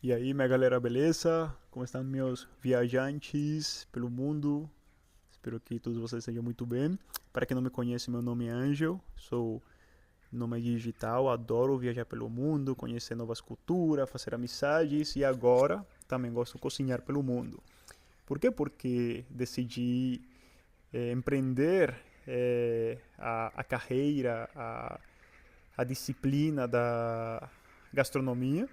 E aí, minha galera, beleza? Como estão meus viajantes pelo mundo? Espero que todos vocês estejam muito bem. Para quem não me conhece, meu nome é Angel, sou nômade digital, adoro viajar pelo mundo, conhecer novas culturas, fazer amizades e agora também gosto de cozinhar pelo mundo. Por quê? Porque decidi empreender a carreira, a disciplina da gastronomia,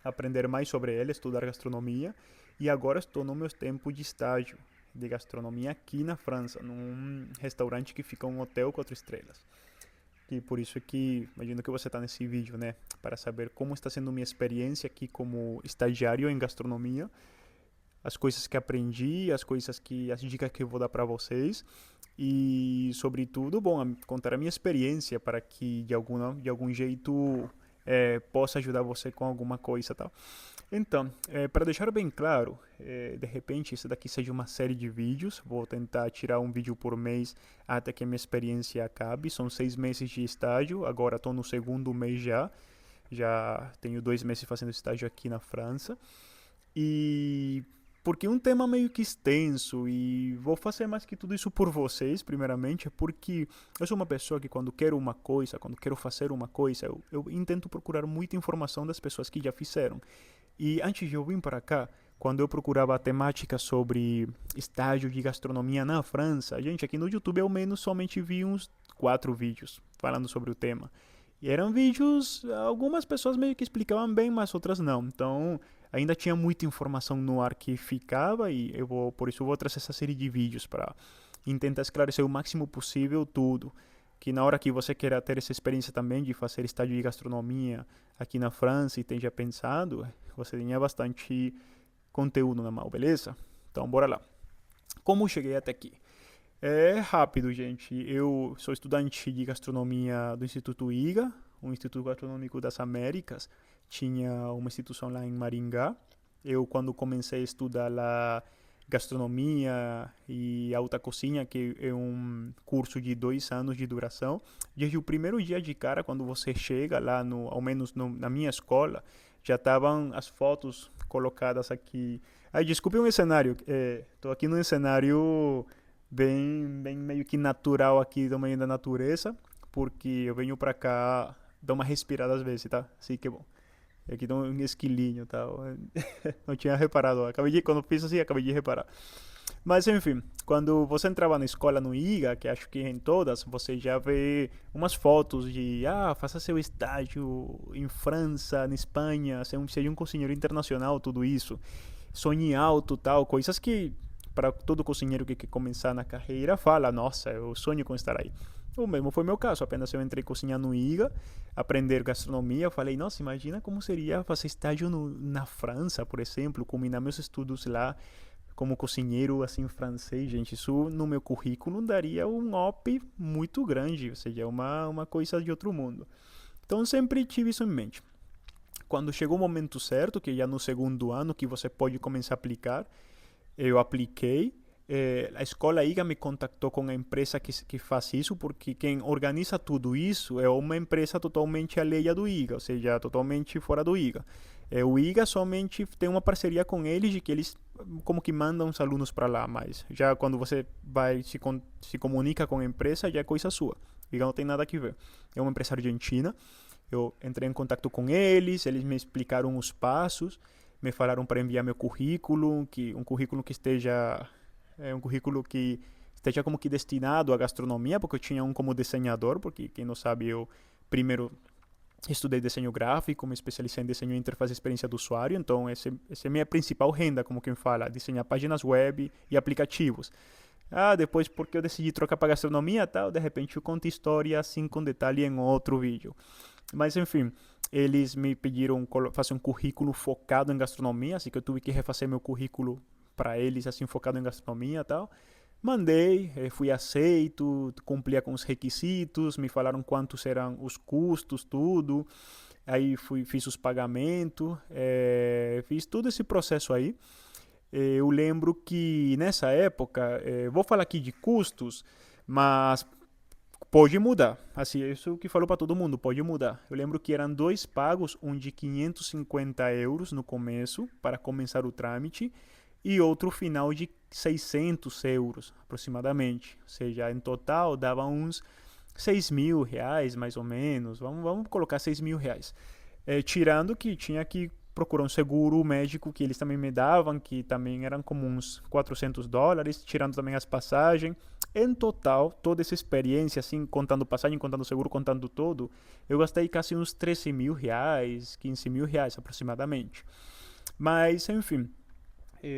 aprender mais sobre ela, estudar gastronomia. E agora estou no meu tempo de estágio de gastronomia aqui na França, num restaurante que fica um hotel 4 estrelas. E por isso é que imagino que você está nesse vídeo, né? Para saber como está sendo minha experiência aqui como estagiário em gastronomia, as coisas que aprendi, as dicas que eu vou dar para vocês e, sobretudo, bom, contar a minha experiência para que de algum jeito possa ajudar você com alguma coisa, tal. Então, para deixar bem claro, de repente isso daqui seja uma série de vídeos. Vou tentar tirar um vídeo por mês até que a minha experiência acabe. São 6 meses de estágio. Agora estou no segundo mês já. Já tenho 2 meses fazendo estágio aqui na França. E porque é um tema meio que extenso e vou fazer mais que tudo isso por vocês, primeiramente, porque eu sou uma pessoa que quando quero uma coisa, quando quero fazer uma coisa, eu intento procurar muita informação das pessoas que já fizeram. E antes de eu vir para cá, quando eu procurava a temática sobre estágio de gastronomia na França, gente, aqui no YouTube eu menos somente vi uns 4 vídeos falando sobre o tema. E eram vídeos, algumas pessoas meio que explicavam bem, mas outras não. Então, ainda tinha muita informação no ar que ficava e por isso eu vou trazer essa série de vídeos para tentar esclarecer o máximo possível tudo. Que na hora que você queira ter essa experiência também de fazer estágio de gastronomia aqui na França e tenha pensado, você tenha bastante conteúdo na mão, beleza? Então, bora lá. Como cheguei até aqui? É rápido, gente. Eu sou estudante de gastronomia do Instituto IGA, o Instituto Gastronômico das Américas. Tinha uma instituição lá em Maringá. Eu, quando comecei a estudar lá gastronomia e alta cozinha, que é um curso de 2 anos de duração, desde o primeiro dia de cara, quando você chega lá, ao menos na minha escola, já estavam as fotos colocadas aqui. Ai, desculpe um cenário. Estou aqui num cenário bem meio que natural aqui do meio da natureza, porque eu venho pra cá dar uma respirada às vezes, tá? Assim que é bom. Aqui tem um esquilinho e tal. Não tinha reparado. Quando fiz assim, acabei de reparar. Mas enfim, quando você entrava na escola no IGA, que acho que em todas, você já vê umas fotos de, faça seu estágio em França, na Espanha, seja um cozinheiro internacional, tudo isso. Sonhe alto, tal, coisas que para todo cozinheiro que quer começar na carreira fala, nossa, eu sonho com estar aí. O mesmo foi meu caso, apenas eu entrei cozinhar no IGA, aprender gastronomia, eu falei, nossa, imagina como seria fazer estágio na França, por exemplo, combinar meus estudos lá como cozinheiro assim francês, gente, isso no meu currículo daria um up muito grande, ou seja, uma coisa de outro mundo. Então sempre tive isso em mente. Quando chegou o momento certo, que já no segundo ano que você pode começar a aplicar, eu apliquei. A escola IGA me contactou com a empresa que faz isso, porque quem organiza tudo isso é uma empresa totalmente alheia do IGA, ou seja, totalmente fora do IGA. O IGA somente tem uma parceria com eles de que eles como que mandam os alunos para lá, mas já quando você vai se comunica com a empresa, já é coisa sua. O IGA não tem nada a ver. É uma empresa argentina. Eu entrei em contato com eles me explicaram os passos, me falaram para enviar meu currículo, que um currículo que esteja um currículo que esteja como que destinado à gastronomia, porque eu tinha um como desenhador, porque quem não sabe eu primeiro estudei desenho gráfico, me especializei em desenho de interface e experiência do usuário, então essa é a minha principal renda, como quem fala, desenhar páginas web e aplicativos. Depois porque eu decidi trocar para gastronomia e tal, de repente eu conto história assim com detalhe em outro vídeo. Mas enfim, eles me pediram fazer um currículo focado em gastronomia, assim que eu tive que refazer meu currículo para eles, assim, focado em gastronomia e tal. Mandei, fui aceito, cumpria com os requisitos, me falaram quantos eram os custos, tudo. Aí fiz os pagamentos, fiz todo esse processo aí. Eu lembro que nessa época, vou falar aqui de custos, mas Pode mudar, assim, isso que falou para todo mundo, pode mudar. Eu lembro que eram dois pagos, um de 550 euros no começo, para começar o trâmite, e outro final de 600 euros, aproximadamente. Ou seja, em total dava uns 6 mil reais, mais ou menos, vamos colocar 6 mil reais. Tirando que tinha que procurar um seguro médico que eles também me davam, que também eram como uns $400, tirando também as passagens. Em total, toda essa experiência, assim, contando passagem, contando seguro, contando tudo, eu gastei quase uns 13 mil reais, 15 mil reais aproximadamente. Mas, enfim,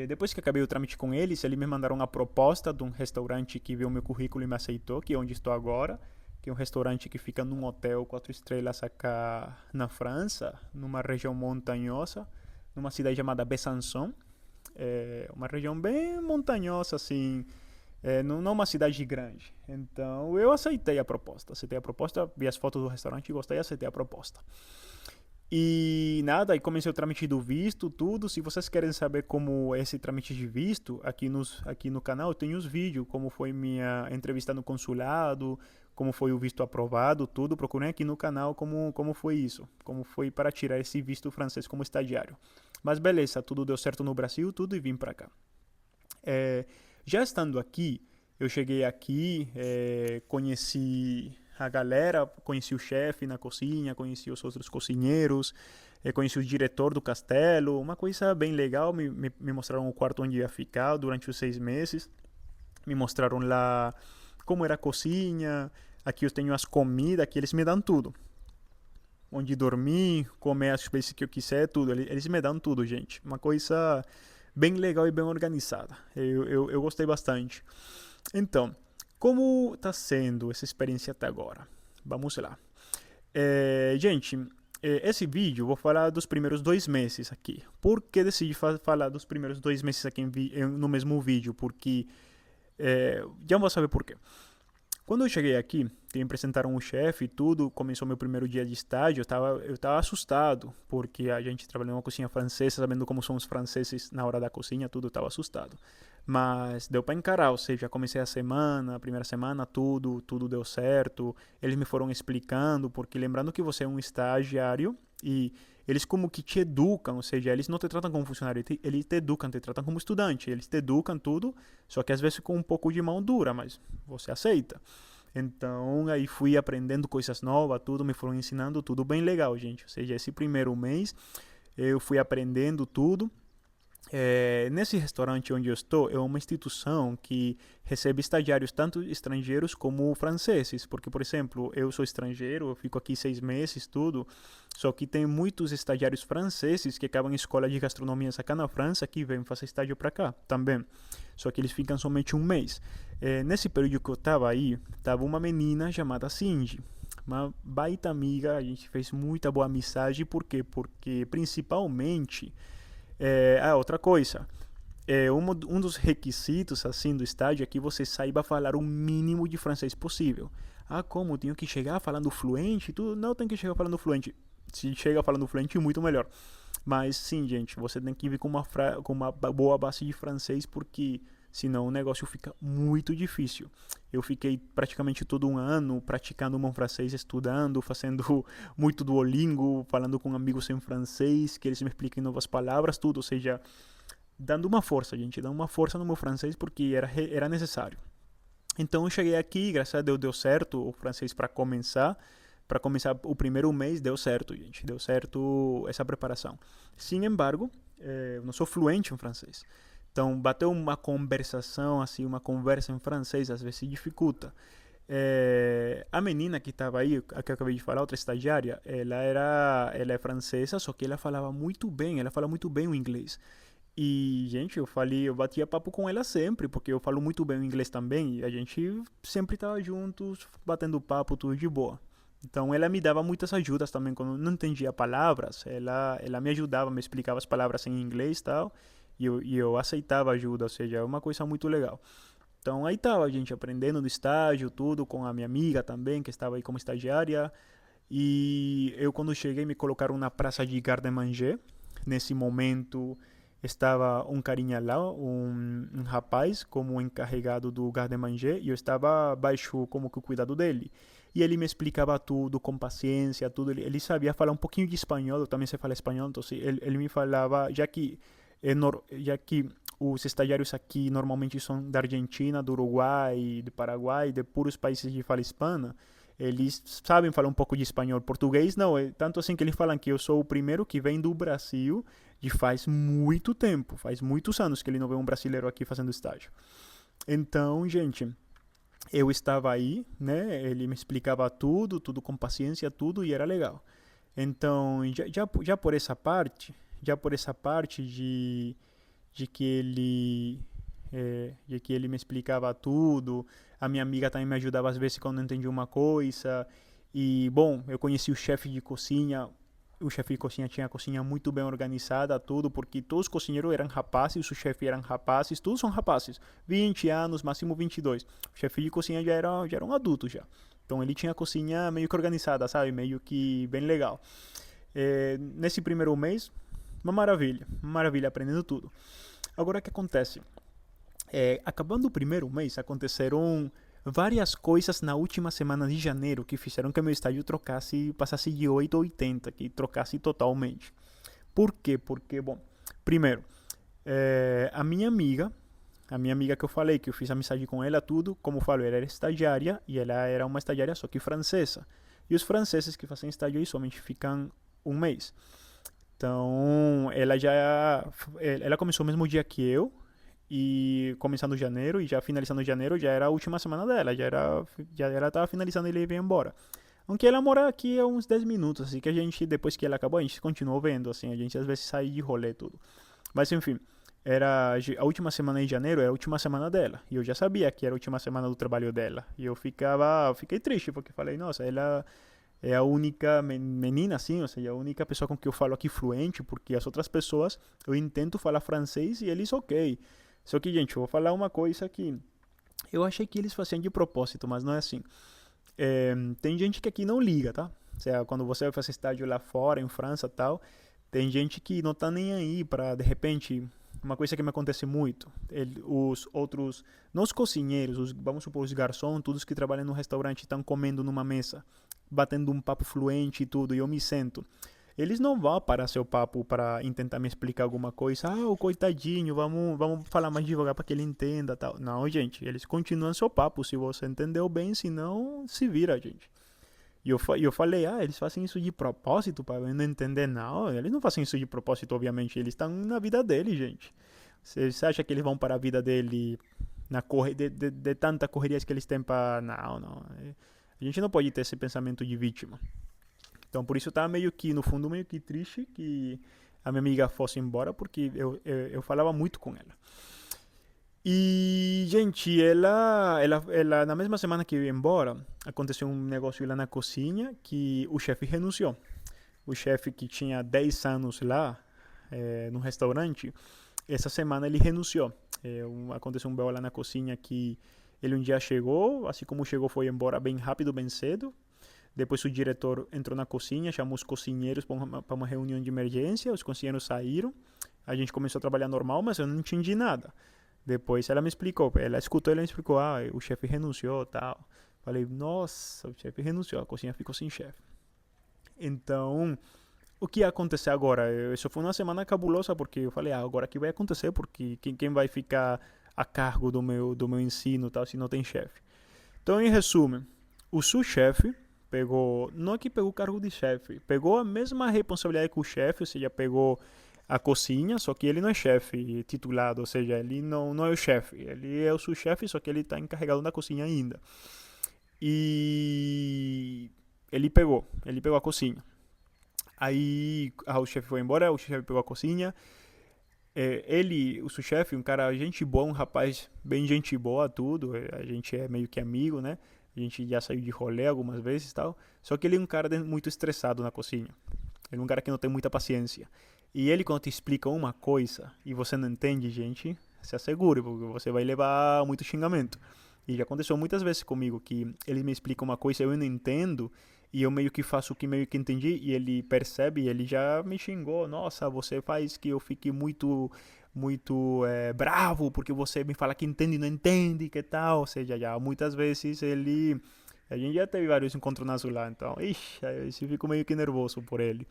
depois que acabei o trâmite com eles me mandaram a proposta de um restaurante que viu meu currículo e me aceitou, que é onde estou agora, que é um restaurante que fica num hotel 4 estrelas acá na França, numa região montanhosa, numa cidade chamada Besançon. É uma região bem montanhosa, assim, não uma cidade grande. Então eu aceitei a proposta, vi as fotos do restaurante, gostei e aceitei a proposta. E nada, aí comecei o trâmite do visto, tudo. Se vocês querem saber como é esse trâmite de visto, aqui no canal eu tenho os vídeos, como foi minha entrevista no consulado, como foi o visto aprovado, tudo. Procurem aqui no canal como foi isso, como foi para tirar esse visto francês como estagiário. Mas beleza, tudo deu certo no Brasil, tudo e vim para cá. É, já estando aqui, eu cheguei aqui, conheci a galera, conheci o chefe na cozinha, conheci os outros cozinheiros, conheci o diretor do castelo, uma coisa bem legal, me mostraram o quarto onde ia ficar durante os 6 meses, me mostraram lá como era a cozinha, aqui eu tenho as comidas, aqui eles me dão tudo, onde dormir, comer as coisas que eu quiser, tudo, eles me dão tudo, gente, uma coisa bem legal e bem organizada, eu gostei bastante. Então, como está sendo essa experiência até agora? Vamos lá. Gente, esse vídeo eu vou falar dos primeiros 2 meses aqui. Por que decidi falar dos primeiros 2 meses aqui no mesmo vídeo? Porque já vou saber por quê. Quando eu cheguei aqui, que me apresentaram o chefe e tudo, começou meu primeiro dia de estágio, eu tava assustado, porque a gente trabalhou numa cozinha francesa, sabendo como são os franceses na hora da cozinha, tudo, eu tava assustado. Mas deu para encarar, ou seja, comecei a primeira semana, tudo deu certo. Eles me foram explicando, porque lembrando que você é um estagiário e eles como que te educam, ou seja, eles não te tratam como funcionário, eles te educam, te tratam como estudante, eles te educam tudo, só que às vezes com um pouco de mão dura, mas você aceita. Então aí fui aprendendo coisas novas, tudo, me foram ensinando tudo bem legal, gente. Ou seja, esse primeiro mês eu fui aprendendo tudo. Nesse restaurante onde eu estou, é uma instituição que recebe estagiários tanto estrangeiros como franceses, porque, por exemplo, eu sou estrangeiro, eu fico aqui 6 meses, tudo, só que tem muitos estagiários franceses que acabam em escola de gastronomia aqui na França, que vêm fazer estágio para cá também, só que eles ficam somente um mês. Nesse período que eu estava aí, estava uma menina chamada Cindy, uma baita amiga, a gente fez muita boa amizade, por quê? Porque, principalmente, outra coisa. Um dos requisitos assim do estágio é que você saiba falar o mínimo de francês possível. Como? Tenho que chegar falando fluente? Tudo? Não tem que chegar falando fluente. Se chega falando fluente, muito melhor. Mas sim, gente, você tem que vir com uma boa base de francês, porque senão o negócio fica muito difícil. Eu fiquei praticamente todo um ano praticando meu francês, estudando, fazendo muito Duolingo, falando com amigos em francês, que eles me expliquem novas palavras, tudo. Ou seja, dando uma força, gente, dando uma força no meu francês, porque era necessário. Então eu cheguei aqui, graças a Deus deu certo o francês para começar. Para começar o primeiro mês deu certo, gente, deu certo essa preparação. Sem embargo, eu não sou fluente em francês. Então, bater uma conversação, assim, uma conversa em francês, às vezes se dificulta. A menina que estava aí, a que eu acabei de falar, outra estagiária, ela é francesa, só que ela falava muito bem, ela fala muito bem o inglês. E, gente, eu batia papo com ela sempre, porque eu falo muito bem o inglês também, e a gente sempre estava juntos, batendo papo, tudo de boa. Então, ela me dava muitas ajudas também, quando eu não entendia palavras, ela me ajudava, me explicava as palavras em inglês e tal, e eu aceitava ajuda, ou seja, é uma coisa muito legal. Então aí estava a gente aprendendo no estágio, tudo, com a minha amiga também, que estava aí como estagiária. E eu quando cheguei me colocaram na praça de garde-manger. Nesse momento estava um carinha lá, um rapaz, como encarregado do garde-manger, e eu estava baixo como que o cuidado dele. E ele me explicava tudo com paciência, tudo. Ele sabia falar um pouquinho de espanhol, eu também sei falar espanhol, então ele me falava, já que os estagiários aqui normalmente são da Argentina, do Uruguai, do Paraguai, de puros países de fala hispana, eles sabem falar um pouco de espanhol. Português não, é tanto assim que eles falam que eu sou o primeiro que vem do Brasil de faz muito tempo, faz muitos anos que ele não vê um brasileiro aqui fazendo estágio. Então, gente, eu estava aí, né? Ele me explicava tudo, tudo com paciência, tudo, e era legal. Então, já por essa parte de que de que ele me explicava tudo, a minha amiga também me ajudava às vezes quando não entendia uma coisa, e, bom, eu conheci o chefe de cozinha tinha a cozinha muito bem organizada, tudo, porque todos os cozinheiros eram rapazes, os chefes eram rapazes, todos são rapazes, 20 anos, máximo 22. O chefe de cozinha já era um adulto já. Então ele tinha a cozinha meio que organizada, sabe? Meio que bem legal. Nesse primeiro mês, uma maravilha, aprendendo tudo. Agora o que acontece? Acabando o primeiro mês, aconteceram várias coisas na última semana de janeiro que fizeram que meu estágio passasse de 8 a 80, que trocasse totalmente. Por quê? Porque, bom, primeiro, a minha amiga que eu falei, que eu fiz amizade com ela, tudo, como eu falo, ela era estagiária e ela era uma estagiária só que francesa. E os franceses que fazem estágio aí somente ficam um mês. Então, ela começou o mesmo dia que eu, e começando janeiro e já finalizando janeiro já era a última semana dela, já ela tava finalizando e ele ia embora. Aunque ela mora aqui a uns 10 minutos, assim que a gente, depois que ela acabou, a gente continuou vendo, assim, a gente às vezes sai de rolê tudo. Mas enfim, era a última semana de janeiro, era a última semana dela. E eu já sabia que era a última semana do trabalho dela. E fiquei triste, porque falei, nossa, ela é a única menina, assim, ou seja, a única pessoa com que eu falo aqui fluente, porque as outras pessoas eu intento falar francês e eles ok. Só que, gente, eu vou falar uma coisa que eu achei que eles faziam de propósito, mas não é assim. Tem gente que aqui não liga, tá? Ou seja, quando você vai fazer estágio lá fora, em França e tal, tem gente que não tá nem aí pra, de repente, uma coisa que me acontece muito, os outros, não os cozinheiros, vamos supor, os garçons, todos que trabalham no restaurante estão comendo numa mesa, batendo um papo fluente e tudo, e eu me sento. Eles não vão parar seu papo para tentar me explicar alguma coisa. Ah, o coitadinho, vamos falar mais devagar para que ele entenda, tal. Não, gente, eles continuam seu papo. Se você entendeu bem, se não, se vira, gente. E eu falei, eles fazem isso de propósito para eu não entender. Não, eles não fazem isso de propósito, obviamente. Eles estão na vida dele, gente. Você acha que eles vão para a vida dele de tanta correria que eles têm para... Não, não. A gente não pode ter esse pensamento de vítima. Então, por isso eu tava meio que, no fundo, meio que triste que a minha amiga fosse embora, porque eu falava muito com ela. E, gente, ela, na mesma semana que eu ia embora, aconteceu um negócio lá na cozinha que o chefe renunciou. O chefe que tinha 10 anos lá, no restaurante, essa semana ele renunciou. Aconteceu um BO lá na cozinha que ele um dia chegou, assim como chegou, foi embora bem rápido, bem cedo. Depois o diretor entrou na cozinha, chamou os cozinheiros para uma reunião de emergência, os cozinheiros saíram, a gente começou a trabalhar normal, mas eu não entendi nada. Depois ela me explicou, ela escutou e ela me explicou, o chefe renunciou e tal. Falei, nossa, o chefe renunciou, a cozinha ficou sem chefe. Então, o que ia acontecer agora? Isso foi uma semana cabulosa, porque eu falei, agora o que vai acontecer? Porque quem vai ficar a cargo do meu ensino e tal, se não tem chefe? Então, em resumo, o sous-chefe não é que pegou o cargo de chefe, pegou a mesma responsabilidade que o chefe, ou seja, pegou a cozinha, só que ele não é chefe titulado, ou seja, ele não é o chefe, ele é o sous-chefe, só que ele está encarregado da cozinha ainda. E ele pegou a cozinha. Aí o chefe foi embora, o chefe pegou a cozinha. O sous-chefe, um cara gente boa, um rapaz bem gente boa, tudo. A gente é meio que amigo, né? A gente já saiu de rolê algumas vezes e tal. Só que ele é um cara muito estressado na cozinha. Ele é um cara que não tem muita paciência. E ele, quando te explica uma coisa e você não entende, gente, se assegure, porque você vai levar muito xingamento. E já aconteceu muitas vezes comigo que ele me explica uma coisa e eu não entendo. e eu meio que faço o que meio que entendi, e ele percebe, e ele já me xingou, nossa, você faz que eu fique muito bravo, porque você me fala que entende e não entende, que tal, ou seja, já muitas vezes a gente já teve vários encontros lá, então, ixi, aí eu fico meio que nervoso por ele.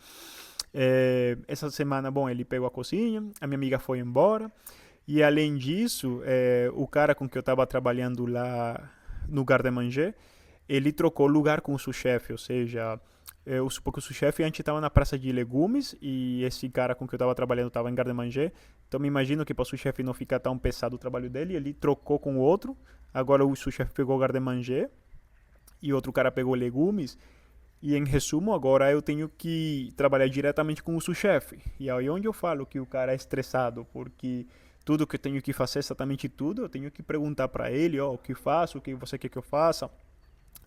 Essa semana, bom, ele pegou a cozinha, a minha amiga foi embora, e além disso, o cara com que eu estava trabalhando lá no Garde-Manger, ele trocou lugar com o sous-chefe, ou seja, porque o sous-chefe antes estava na praça de legumes e esse cara com que eu estava trabalhando estava em Garde-Manger, então me imagino que para o sous-chefe não ficar tão pesado o trabalho dele, ele trocou com o outro, agora o sous-chefe pegou o Garde-Manger e outro cara pegou legumes, e em resumo, agora eu tenho que trabalhar diretamente com o sous-chefe. E aí onde eu falo que o cara é estressado, porque tudo que eu tenho que fazer, exatamente tudo, eu tenho que perguntar para ele, ó, o que faço, o que você quer que eu faça,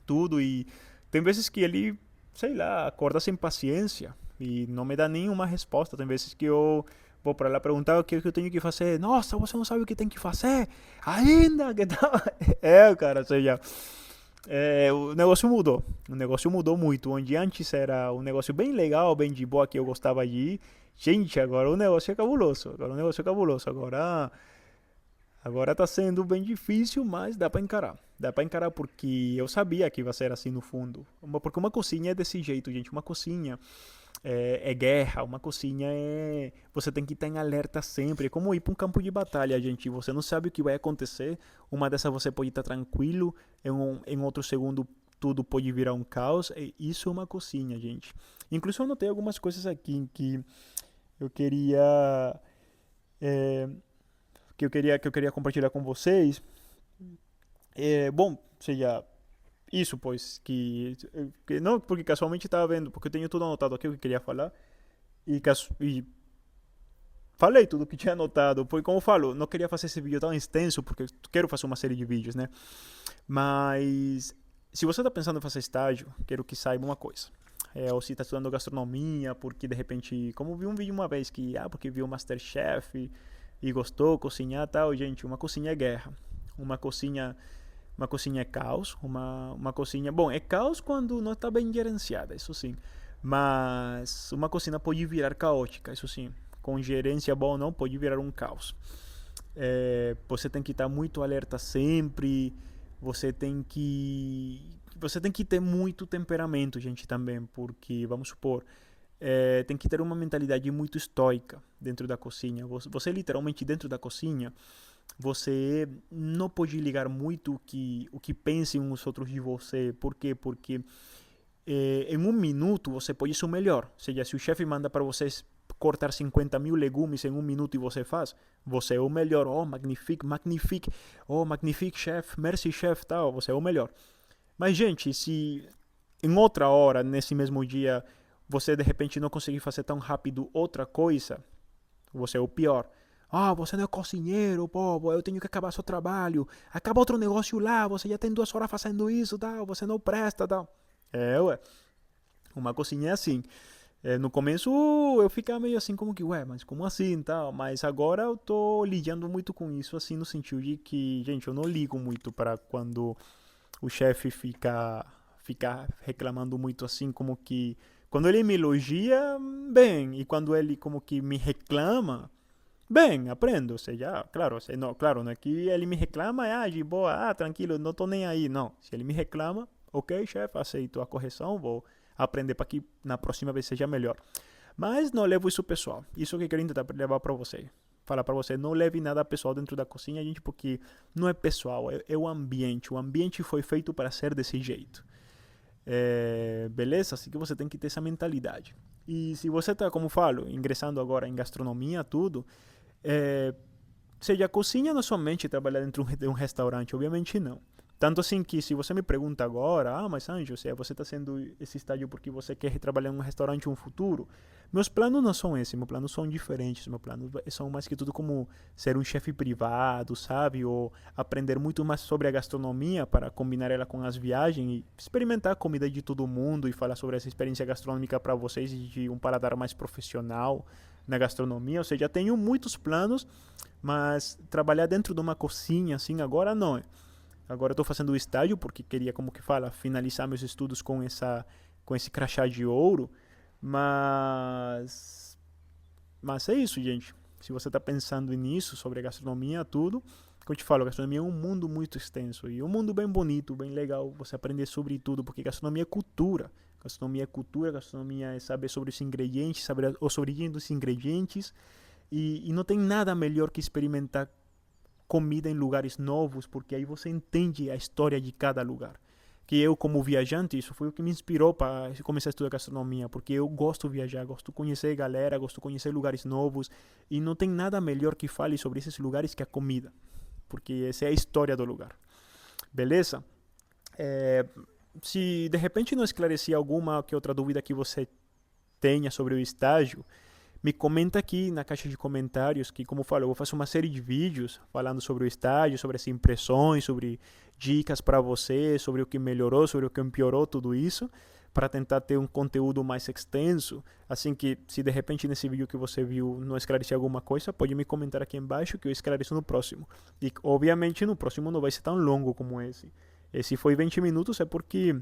tudo. E tem vezes que ele, sei lá, acorda sem paciência e não me dá nenhuma resposta. Tem vezes que eu vou para lá perguntar o que eu tenho que fazer. Nossa, você não sabe o que tem que fazer? Ainda? Que tal? Cara, ou seja, o negócio mudou. O negócio mudou muito. Onde antes era um negócio bem legal, bem de boa, que eu gostava de ir. Gente, agora o negócio é cabuloso. Agora o negócio é cabuloso. Agora tá sendo bem difícil, mas dá pra encarar. Dá pra encarar porque eu sabia que ia ser assim no fundo. Porque uma cozinha é desse jeito, gente. Uma cozinha é guerra, uma cozinha é. Você tem que estar em alerta sempre. É como ir para um campo de batalha, gente. Você não sabe o que vai acontecer. Uma dessas você pode estar tranquilo, em outro segundo tudo pode virar um caos. Isso é uma cozinha, gente. Inclusive, eu anotei algumas coisas aqui que eu queria. é, que eu queria compartilhar com vocês. Bom, seja isso, pois, que não, porque casualmente estava vendo, porque eu tenho tudo anotado aqui o que eu queria falar, e falei tudo o que tinha anotado, porque como eu falo, não queria fazer esse vídeo tão extenso, porque eu quero fazer uma série de vídeos, né? Mas, se você está pensando em fazer estágio, quero que saiba uma coisa. Ou se está estudando gastronomia, porque de repente, como vi um vídeo uma vez que, porque viu o Masterchef e gostou, cozinhar e tal, gente, uma cozinha é guerra. Uma cozinha uma cozinha é caos, uma cozinha... Bom, é caos quando não está bem gerenciada, isso sim. Mas uma cozinha pode virar caótica, isso sim. Com gerência boa ou não, pode virar um caos. Você tem que estar muito alerta sempre. Você tem que ter muito temperamento, gente, também. Porque, vamos supor, tem que ter uma mentalidade muito estoica dentro da cozinha. Você literalmente dentro da cozinha, você não pode ligar muito o que pensem uns outros de você. Por quê? Porque em um minuto você pode ser o melhor. Ou seja, se o chefe manda para vocês cortar 50 mil legumes em um minuto e você faz, você é o melhor. Oh, magnifique, magnifique. Oh, magnifique, chef. Merci, chef. Tal. Você é o melhor. Mas, gente, se em outra hora, nesse mesmo dia, você de repente não conseguir fazer tão rápido outra coisa, você é o pior. Você não é cozinheiro, pô, eu tenho que acabar seu trabalho. Acaba outro negócio lá, você já tem 2 horas fazendo isso, tal, você não presta, tal. Ué. Uma cozinha é assim. No começo eu ficava meio assim como que, ué, mas como assim, tal. Mas agora eu tô lidando muito com isso, assim, no sentido de que, gente, eu não ligo muito para quando o chefe fica reclamando muito assim, como que... Quando ele me elogia, bem. E quando ele como que me reclama... Bem, aprendo, ou seja, claro, não é que ele me reclama, de boa, tranquilo, não tô nem aí, não. Se ele me reclama, ok, chefe, aceito a correção, vou aprender para que na próxima vez seja melhor. Mas não levo isso pessoal, isso que eu quero tentar levar para você. Falar para você, não leve nada pessoal dentro da cozinha, gente, porque não é pessoal, é o ambiente foi feito para ser desse jeito. Beleza? Assim que você tem que ter essa mentalidade. E se você está, como falo, ingressando agora em gastronomia, tudo, seja, a cozinha não é somente trabalhar dentro de um restaurante, obviamente não. Tanto assim que se você me pergunta agora, mas Anjo, você está sendo esse estágio porque você quer trabalhar em um restaurante no futuro, meus planos não são esses, meus planos são diferentes, meus planos são mais que tudo como ser um chefe privado, sabe? Ou aprender muito mais sobre a gastronomia para combinar ela com as viagens e experimentar a comida de todo mundo e falar sobre essa experiência gastronômica para vocês de um paladar mais profissional na gastronomia. Ou seja, tenho muitos planos, mas trabalhar dentro de uma cozinha assim agora não. Agora estou fazendo o estágio porque queria, como que fala, finalizar meus estudos com com esse crachá de ouro, mas é isso, gente. Se você está pensando nisso, sobre gastronomia, tudo, como eu te falo, gastronomia é um mundo muito extenso e um mundo bem bonito, bem legal, você aprender sobre tudo, porque gastronomia é cultura. Gastronomia é cultura, gastronomia é saber sobre os ingredientes, saber as origens dos ingredientes, e não tem nada melhor que experimentar comida em lugares novos, porque aí você entende a história de cada lugar. Que eu, como viajante, isso foi o que me inspirou para começar a estudar gastronomia, porque eu gosto de viajar, gosto de conhecer galera, gosto de conhecer lugares novos, e não tem nada melhor que fale sobre esses lugares que a comida, porque essa é a história do lugar. Beleza? Se de repente não esclareci alguma que outra dúvida que você tenha sobre o estágio, me comenta aqui na caixa de comentários, que como eu falo, eu vou fazer uma série de vídeos falando sobre o estágio, sobre as impressões, sobre dicas para você, sobre o que melhorou, sobre o que empeorou, tudo isso, para tentar ter um conteúdo mais extenso. Assim que, se de repente nesse vídeo que você viu não esclarecer alguma coisa, pode me comentar aqui embaixo que eu esclareço no próximo. E obviamente no próximo não vai ser tão longo como esse. Esse foi 20 minutos, é porque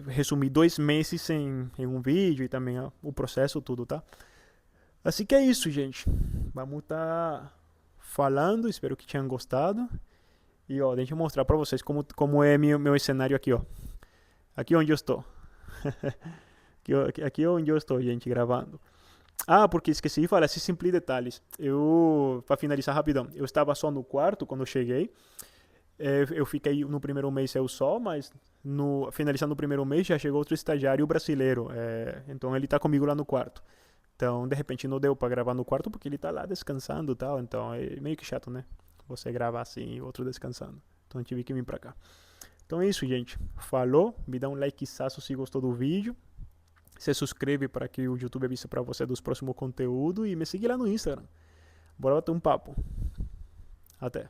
resumi 2 meses em um vídeo e também o processo, tudo, tá? Assim que é isso, gente. Vamos estar falando, espero que tenham gostado. E ó, deixa eu mostrar pra vocês como é meu cenário aqui, ó. Aqui onde eu estou. Aqui onde eu estou, gente, gravando. Ah, porque esqueci de falar esses simples detalhes. Pra finalizar rapidão, eu estava só no quarto quando eu cheguei. Eu fiquei no primeiro mês eu só, mas finalizando o primeiro mês já chegou outro estagiário brasileiro. Então ele tá comigo lá no quarto. Então, de repente, não deu pra gravar no quarto porque ele tá lá descansando e tal. Então é meio que chato, né? Você gravar assim e outro descansando. Então eu tive que vir pra cá. Então é isso, gente. Falou. Me dá um likeçaço se gostou do vídeo. Se suscreve para que o YouTube avise pra você dos próximos conteúdos. E me siga lá no Instagram. Bora bater um papo. Até.